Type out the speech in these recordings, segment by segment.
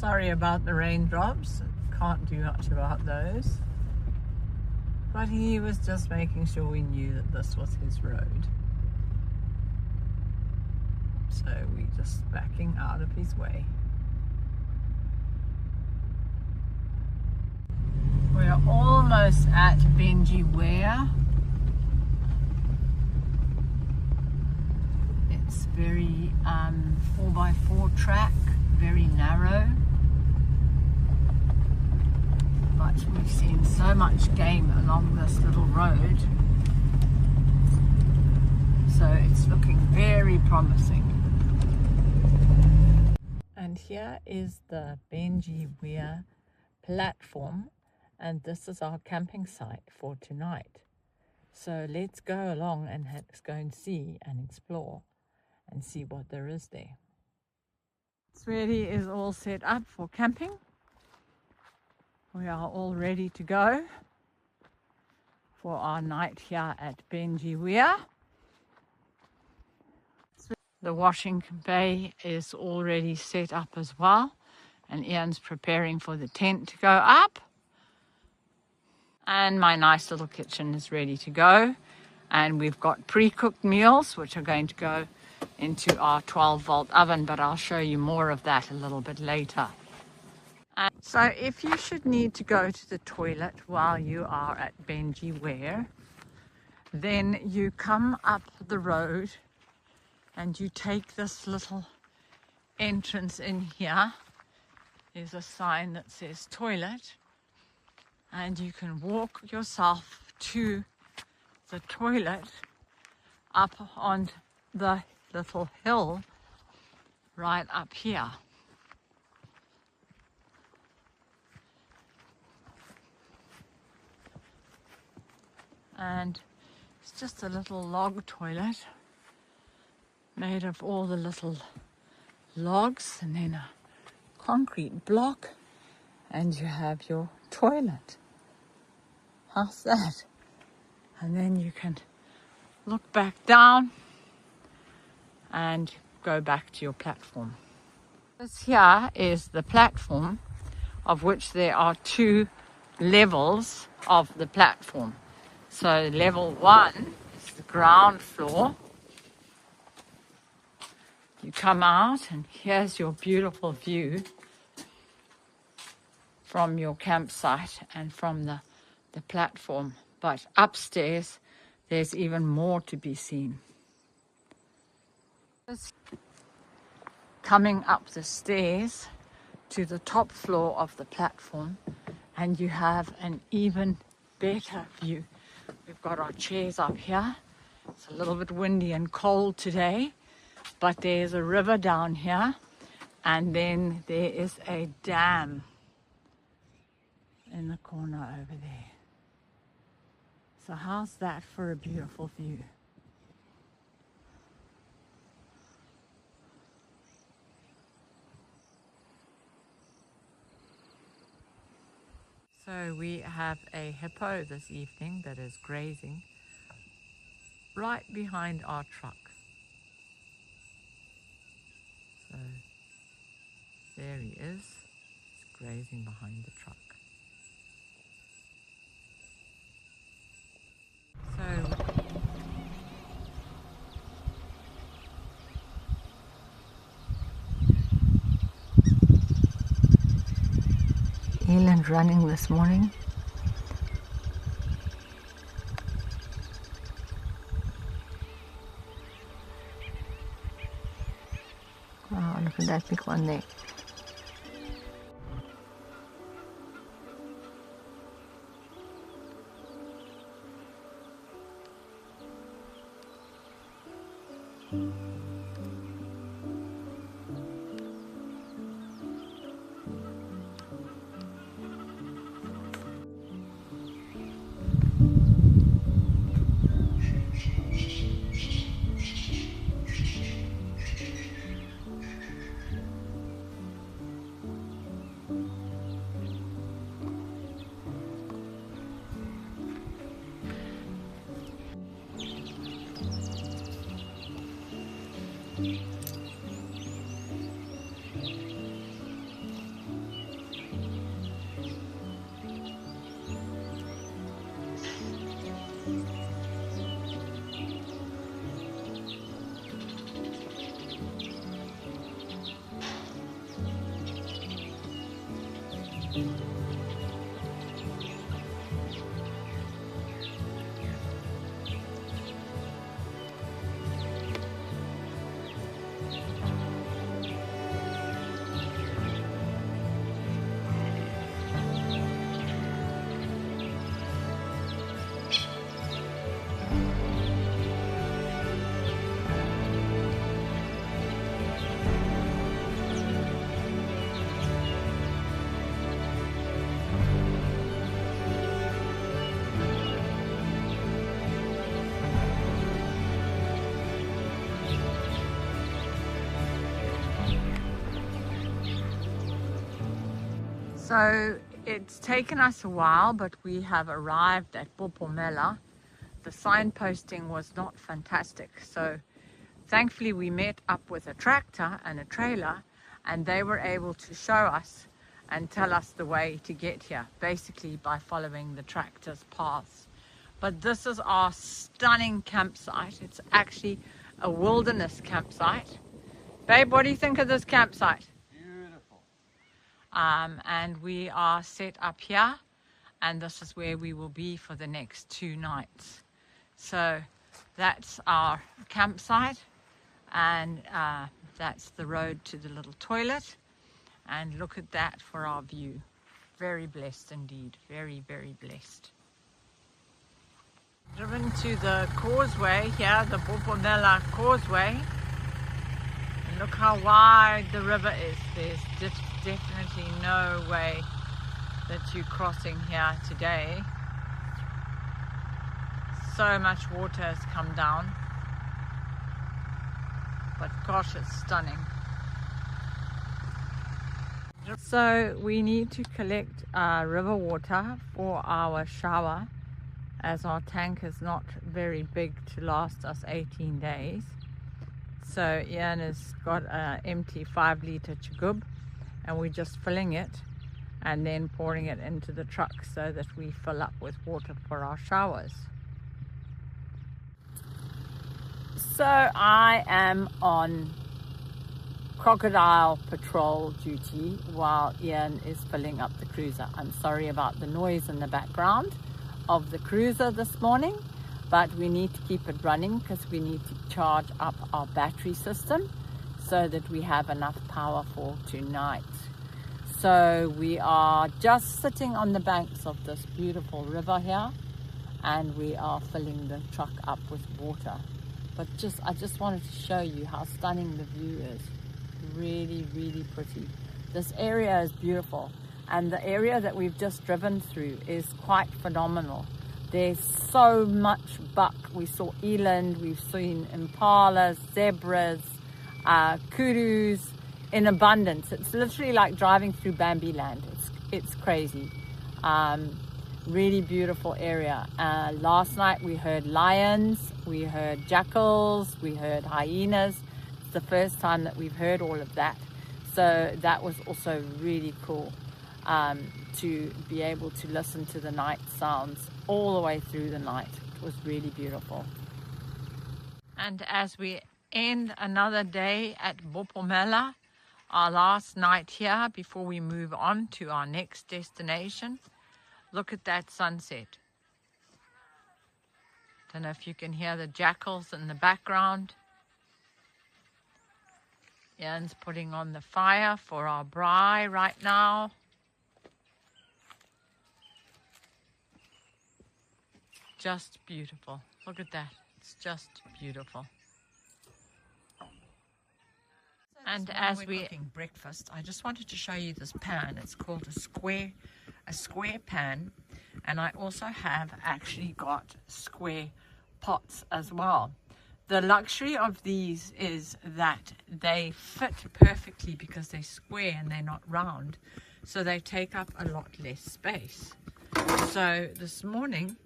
Sorry about the raindrops, can't do much about those. But he was just making sure we knew that this was his road. So we're just backing out of his way. We're almost at Benji Weir. It's very 4x4 track, very narrow. But we've seen so much game along this little road. So it's looking very promising. And here is the Benji Weir platform. And this is our camping site for tonight. So let's go along and let's go and see and explore and see what there is there. This really is all set up for camping. We are all ready to go for our night here at Benji Weir. The washing bay is already set up as well, and Ian's preparing for the tent to go up. And my nice little kitchen is ready to go. And we've got pre-cooked meals, which are going to go into our 12-volt oven, but I'll show you more of that a little bit later. And so if you should need to go to the toilet while you are at Benji Weir, then you come up the road and you take this little entrance in here. There's a sign that says toilet. And you can walk yourself to the toilet up on the little hill right up here. And it's just a little log toilet made of all the little logs and then a concrete block, and you have your toilet. How's that? And then you can look back down and go back to your platform. This here is the platform, of which there are 2 levels of the platform. So level 1 is the ground floor. You come out and here's your beautiful view from your campsite and from the platform. But upstairs there's even more to be seen. Coming up the stairs to the top floor of the platform, and you have an even better view. We've got our chairs up here. It's a little bit windy and cold today, but there's a river down here, and then there is a dam in the corner over there. So how's that for a beautiful view? So we have a hippo this evening that is grazing right behind our truck. So there he is, he's grazing behind the truck. So Eland running this morning. Oh, look at that big one there. So it's taken us a while, but we have arrived at Bopomela. The signposting was not fantastic, so thankfully we met up with a tractor and a trailer, and they were able to show us and tell us the way to get here, basically by following the tractor's paths. But this is our stunning campsite. It's actually a wilderness campsite. Babe, what do you think of this campsite? And we are set up here, and this is where we will be for the next 2 nights. So that's our campsite, and that's the road to the little toilet, and look at that for our view. Very blessed indeed, very, very blessed. Driven to the causeway here, the Bopomela causeway. Look how wide the river is. There's definitely no way that you're crossing here today. So much water has come down, but gosh, it's stunning. So we need to collect river water for our shower, as our tank is not very big to last us 18 days. So Ian has got an empty 5-litre chugub, and we're just filling it and then pouring it into the truck so that we fill up with water for our showers. So I am on crocodile patrol duty while Ian is filling up the cruiser. I'm sorry about the noise in the background of the cruiser this morning, but we need to keep it running because we need to charge up our battery system so that we have enough power for tonight. So we are just sitting on the banks of this beautiful river here, and we are filling the truck up with water. But I just wanted to show you how stunning the view is. Really, really pretty. This area is beautiful, and the area that we've just driven through is quite phenomenal. There's so much buck. We saw eland, we've seen impalas, zebras, kudus in abundance. It's literally like driving through Bambi land. It's crazy. Really beautiful area. Last night we heard lions, we heard jackals, we heard hyenas. It's the first time that we've heard all of that. So that was also really cool, to be able to listen to the night sounds all the way through the night. It was really beautiful. And as we end another day at Bopomela, our last night here before we move on to our next destination, look at that sunset. Don't know if you can hear the jackals in the background. Ian's putting on the fire for our braai right now. Just beautiful. Look at that. It's just beautiful. And as we're cooking breakfast, I just wanted to show you this pan. It's called a square pan, and I also have actually got square pots as well. The luxury of these is that they fit perfectly because they're square and they're not round, so they take up a lot less space. So this morning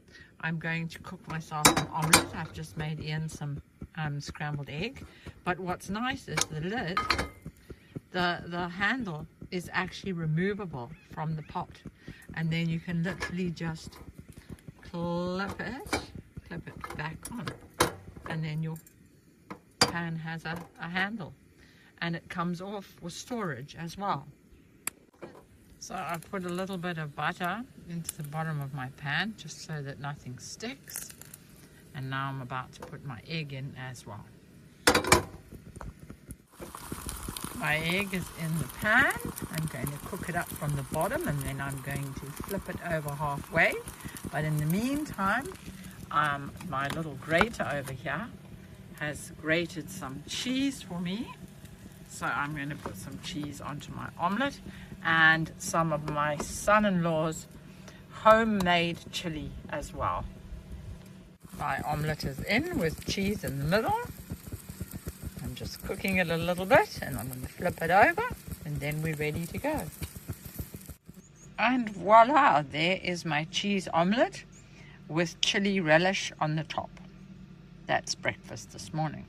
I'm going to cook myself an omelette. I've just made Ian some scrambled egg, but what's nice is the lid, the handle is actually removable from the pot, and then you can literally just clip it back on, and then your pan has a handle, and it comes off with storage as well. So I've put a little bit of butter into the bottom of my pan just so that nothing sticks. And now I'm about to put my egg in as well. My egg is in the pan. I'm going to cook it up from the bottom and then I'm going to flip it over halfway. But in the meantime, my little grater over here has grated some cheese for me. So I'm going to put some cheese onto my omelette and some of my son-in-law's homemade chili as well. My omelette is in with cheese in the middle. I'm just cooking it a little bit and I'm going to flip it over and then we're ready to go. And voila, there is my cheese omelette with chili relish on the top. That's breakfast this morning.